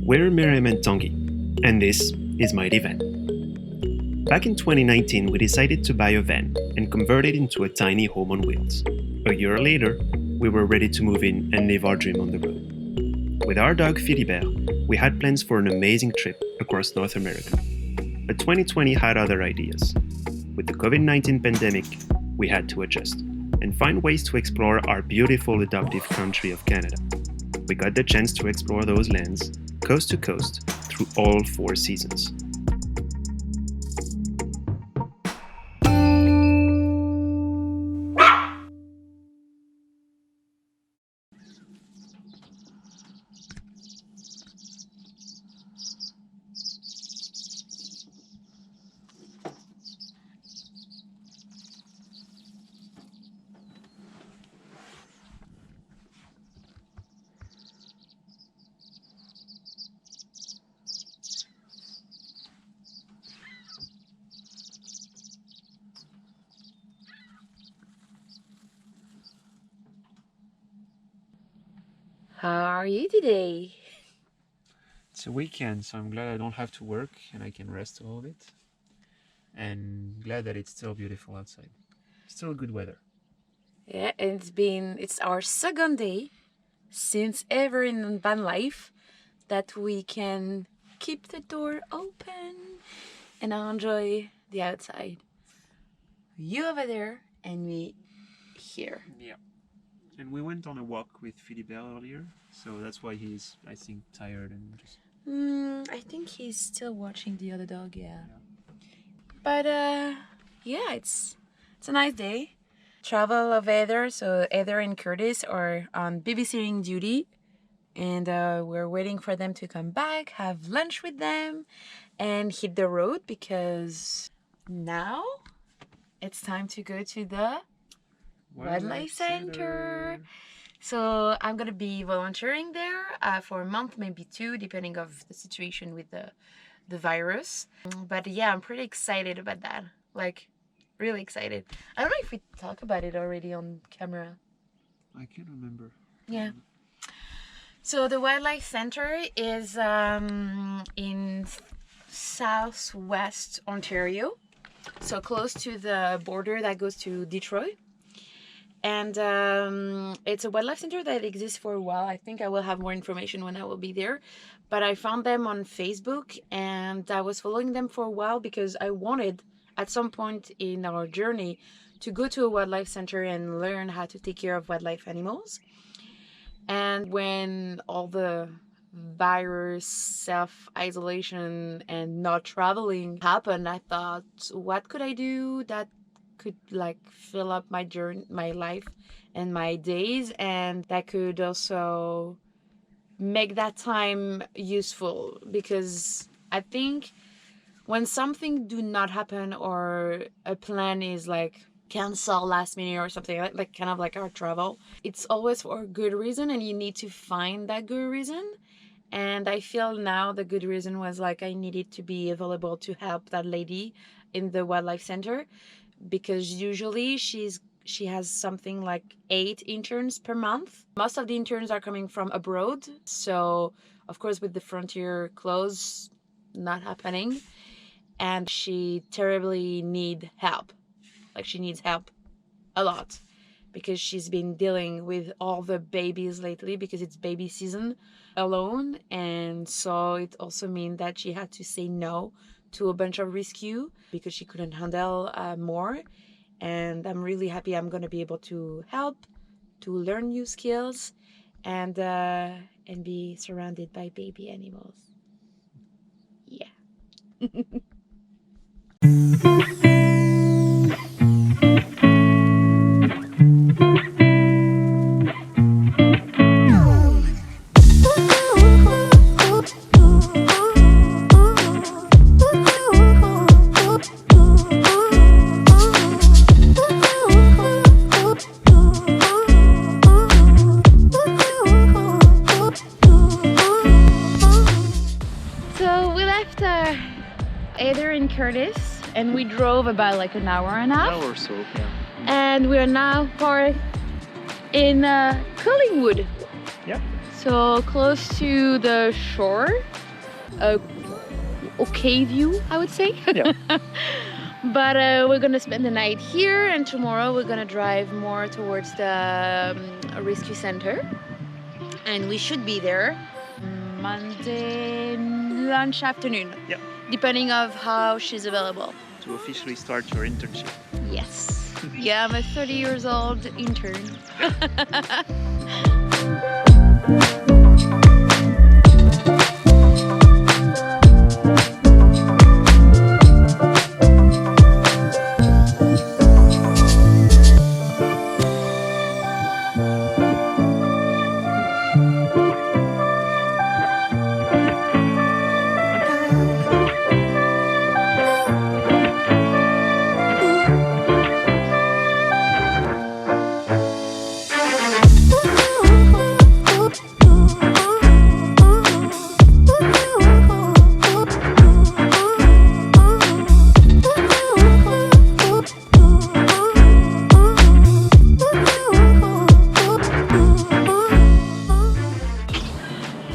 We're Myriam and Tanguy, and this is Mighty Van. Back in 2019, we decided to buy a van and convert it into a tiny home on wheels. A year later, we were ready to move in and live our dream on the road. With our dog Philibert, we had plans for an amazing trip across North America. But 2020 had other ideas. With the COVID-19 pandemic, we had to adjust and find ways to explore our beautiful adoptive country of Canada. We got the chance to explore those lands, coast to coast, through all 4 seasons. How are you today? It's a weekend, so I'm glad I don't have to work and I can rest a little bit. And glad that it's still beautiful outside. Still good weather. Yeah, and it's our second day since ever in Vanlife that we can keep the door open and enjoy the outside. You over there and me here. Yeah. And we went on a walk with Philibert earlier, so that's why he's, I think, tired and just... I think he's still watching the other dog, yeah. But yeah, it's a nice day. Travel of Heather, so Heather and Curtis are on babysitting duty, and we're waiting for them to come back, have lunch with them, and hit the road because now it's time to go to the Wildlife Center. So I'm gonna be volunteering there for a month, maybe 2, depending of the situation with the virus. But yeah, I'm pretty excited about that. Like, really excited. I don't know if we talked about it already on camera. I can't remember. Yeah. So the Wildlife Center is in southwest Ontario, so close to the border that goes to Detroit. And it's a wildlife center that exists for a while. I think I will have more information when I will be there. But I found them on Facebook and I was following them for a while because I wanted at some point in our journey to go to a wildlife center and learn how to take care of wildlife animals. And when all the virus, self-isolation and not traveling happened, I thought, what could I do that could like fill up my journey, my life and my days, and that could also make that time useful? Because I think when something do not happen or a plan is like cancel last minute or something like kind of like our travel, it's always for a good reason and you need to find that good reason. And I feel now the good reason was like I needed to be available to help that lady in the wildlife center, because usually she has something like 8 interns per month. Most of the interns are coming from abroad, so of course with the frontier closed, not happening, and she terribly need help. Like she needs help a lot because she's been dealing with all the babies lately because it's baby season alone, and so it also means that she had to say no to a bunch of rescue because she couldn't handle more. And I'm really happy I'm going to be able to help, to learn new skills, and be surrounded by baby animals. Yeah. Heather and Curtis, and we drove about like an hour and a half. An hour or so, yeah. And we are now parked in Collingwood. Yeah, So close to the shore. Okay view, I would say. Yeah. But we're gonna spend the night here, and tomorrow we're gonna drive more towards the rescue center, and we should be there Monday lunch afternoon. Yeah. Depending of how she's available. To officially start your internship. Yes. Yeah, I'm a 30 years old intern.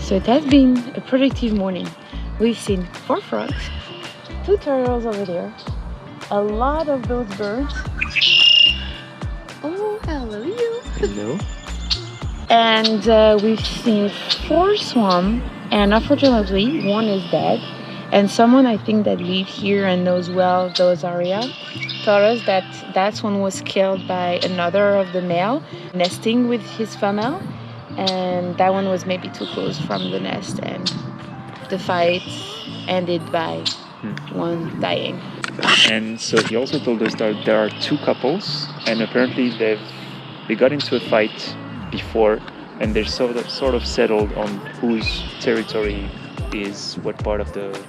So it has been a productive morning. We've seen 4 frogs, 2 turtles over there, a lot of those birds. Oh, hello you. Hello. And we've seen 4 swans, and unfortunately one is dead. And someone I think that lives here and knows well those areas told us that one was killed by another of the male nesting with his female. And that one was maybe too close from the nest, and the fight ended by one dying. And so he also told us that there are 2 couples, and apparently they got into a fight before, and they're sort of settled on whose territory is what part of the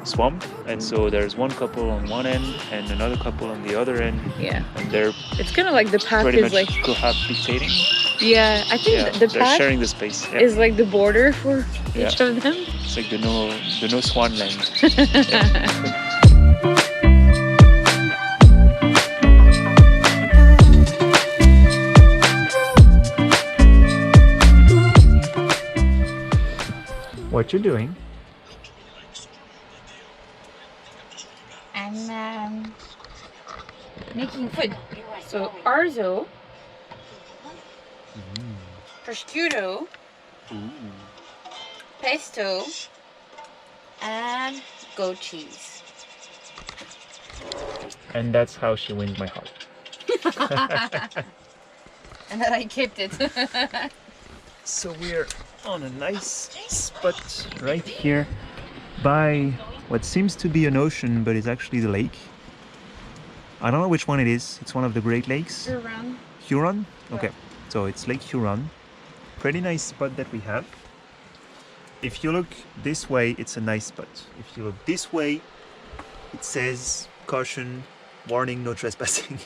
swamp. And so there's one couple on one end and another couple on the other end. Yeah. And they're It's kind of like the path pretty is much like. cohabitating. Yeah, I think the they're path sharing the space. Yeah. is like the border for Yeah. each of them. It's like the no swan land. What you doing? I'm making food. So orzo, prosciutto, pesto, and goat cheese. And that's how she wins my heart. And then I kept it. So we're on a nice spot right here by what seems to be an ocean, but it's actually the lake. I don't know which one it is. It's one of the Great Lakes. Around. Huron? Okay, so it's Lake Huron. Pretty nice spot that we have. If you look this way, it's a nice spot. If you look this way, it says caution, warning, no trespassing.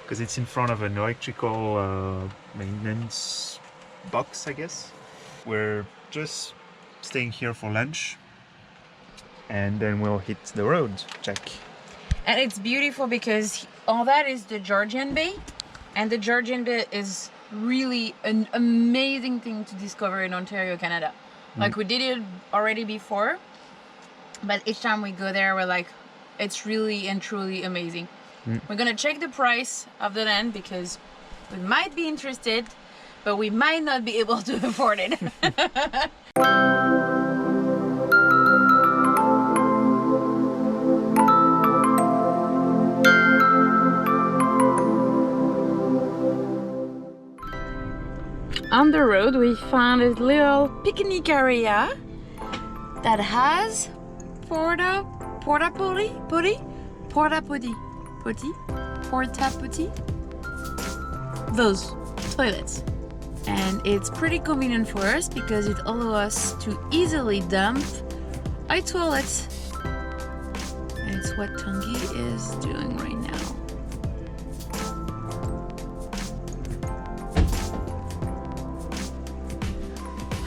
Because it's in front of an electrical maintenance box, I guess. We're just staying here for lunch, and then we'll hit the road, Jack. And it's beautiful because all that is the Georgian Bay, and the Georgian Bay is really an amazing thing to discover in Ontario, Canada. Like we did it already before, but each time we go there, we're like, it's really and truly amazing. We're gonna check the price of the land because we might be interested, but we might not be able to afford it. On the road, we found a little picnic area that has porta potty, those toilets. And it's pretty convenient for us because it allows us to easily dump our toilets. And it's what Tanguy is doing right now.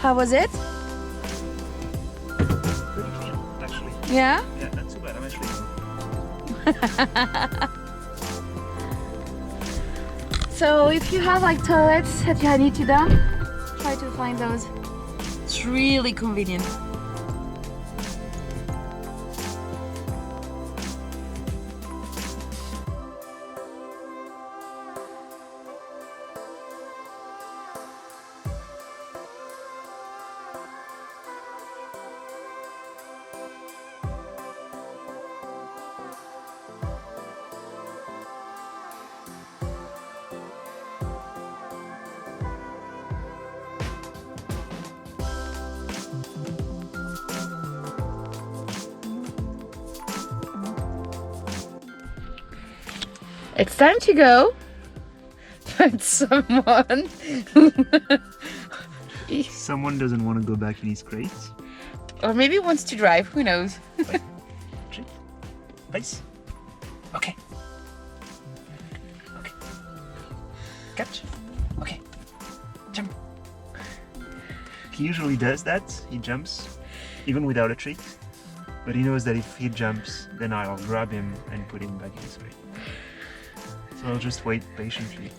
How was it? Pretty clean, actually. Yeah? Yeah, not too bad. I'm actually. So if you have like toilets that you need to dump, try to find those. It's really convenient. It's time to go. But Someone doesn't want to go back in his crate. or maybe wants to drive, who knows? Nice. Okay. Okay. Catch. Okay. Jump. He usually does that. He jumps, even without a treat. But he knows that if he jumps, then I'll grab him and put him back in his crate. So I'll just wait patiently.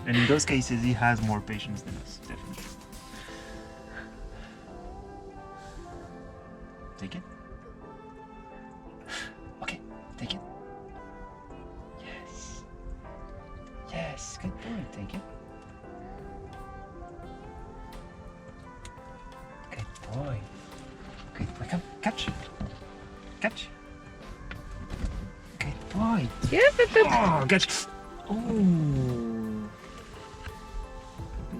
And in those cases, he has more patience than us, definitely. Take it. Okay, take it. Yes. Yes, good boy, take it. Good boy. Good boy, come, catch. Catch. Good boy. Yeah, Oh, catch. Oh.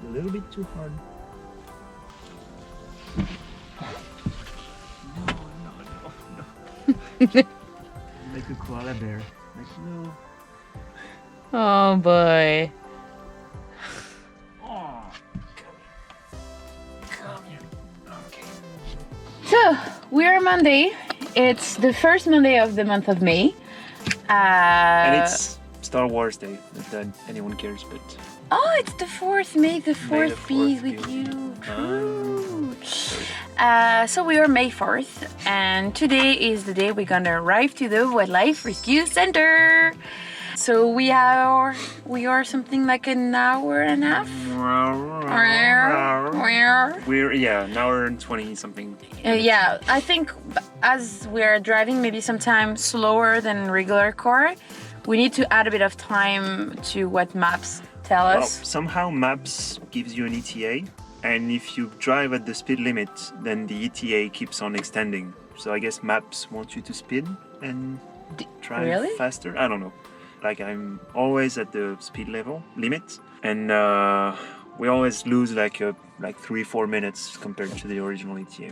A little bit too hard. No. Like a koala bear. Like, no. Oh boy. Oh, come here. Okay. So, we're Monday. It's the first Monday of the month of May. And it's Star Wars Day, not that anyone cares, but... Oh, it's the 4th. May the 4th, 4th be be with with you. you. True. So we are May 4th, and today is the day we're gonna arrive to the Wildlife Rescue Center. So we are something like an hour and a half. We're, an hour and 20 something. Yeah, I think as we're driving maybe sometimes slower than regular car, we need to add a bit of time to what maps tell Well, us. somehow maps gives you an ETA, and if you drive at the speed limit, then the ETA keeps on extending. So I guess maps want you to speed and drive really? faster. I don't know. Like I'm always at the speed limit, and we always lose like 3-4 minutes compared to the original ETA,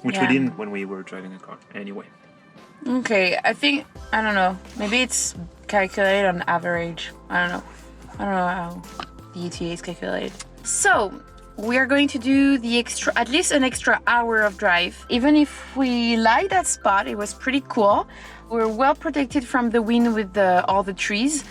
which we Yeah. didn't when we were driving a car. Anyway. Okay, I don't know. Maybe it's calculated on average. I don't know how the ETA is calculated. So we are going to do at least an extra hour of drive. Even if we like that spot, it was pretty cool. We're well protected from the wind with all the trees,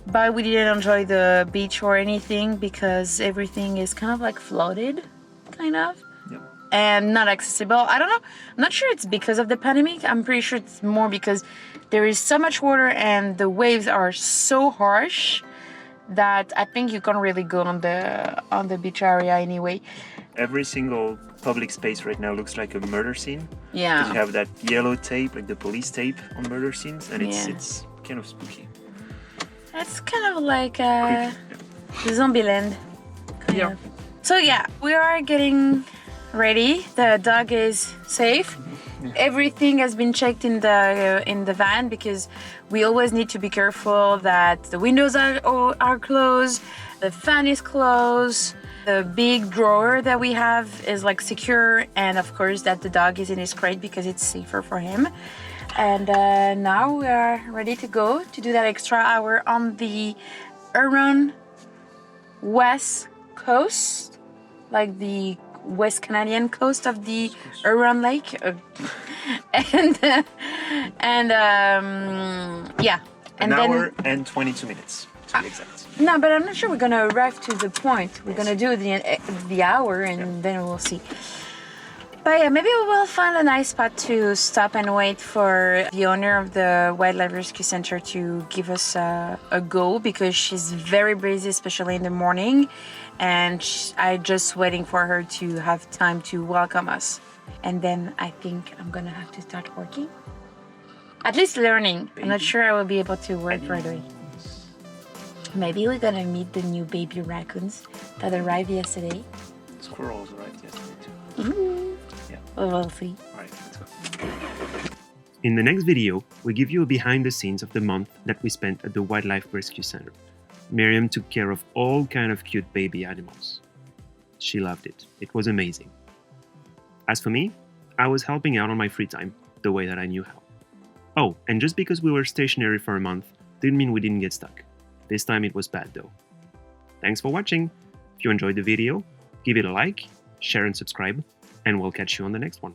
but we didn't enjoy the beach or anything because everything is kind of like flooded, kind of. Yep. And not accessible. I don't know. I'm not sure it's because of the pandemic. I'm pretty sure it's more because there is so much water and the waves are so harsh that I think you can't really go on the beach area anyway. Every single public space right now looks like a murder scene. Yeah. Because you have that yellow tape, like the police tape on murder scenes, and Yeah. it's kind of spooky. It's kind of like Creepy. Zombieland. Kind Yeah. of. So yeah, we are getting ready. The dog is safe. Everything has been checked in the van because we always need to be careful that the windows are closed, the fan is closed, the big drawer that we have is like secure, and of course that the dog is in his crate because it's safer for him. And now we are ready to go to do that extra hour on the Huron West Coast, like the West Canadian coast of the Huron Lake, and yeah, and An then hour and 22 minutes to be exact. no, but I'm not sure we're gonna arrive to the point. We're gonna do the hour, and then we'll see. But yeah, maybe we will find a nice spot to stop and wait for the owner of the Wildlife Rescue Center to give us a go, because she's very busy, especially in the morning. and I just waiting for her to have time to welcome us. And then I think I'm gonna have to start working. At least learning. I'm not sure I will be able to work right away. Maybe we're gonna meet the new baby raccoons that arrived yesterday. Squirrels arrived yesterday too. Ooh. Yeah. Well, we'll see. Alright, let's go. In the next video, we give you a behind the scenes of the month that we spent at the Wildlife Rescue Center. Myriam took care of all kind of cute baby animals. She loved it. It was amazing. As for me, I was helping out on my free time, the way that I knew how. Oh, and just because we were stationary for a month, didn't mean we didn't get stuck. This time it was bad though. Thanks for watching. If you enjoyed the video, give it a like, share and subscribe, and we'll catch you on the next one.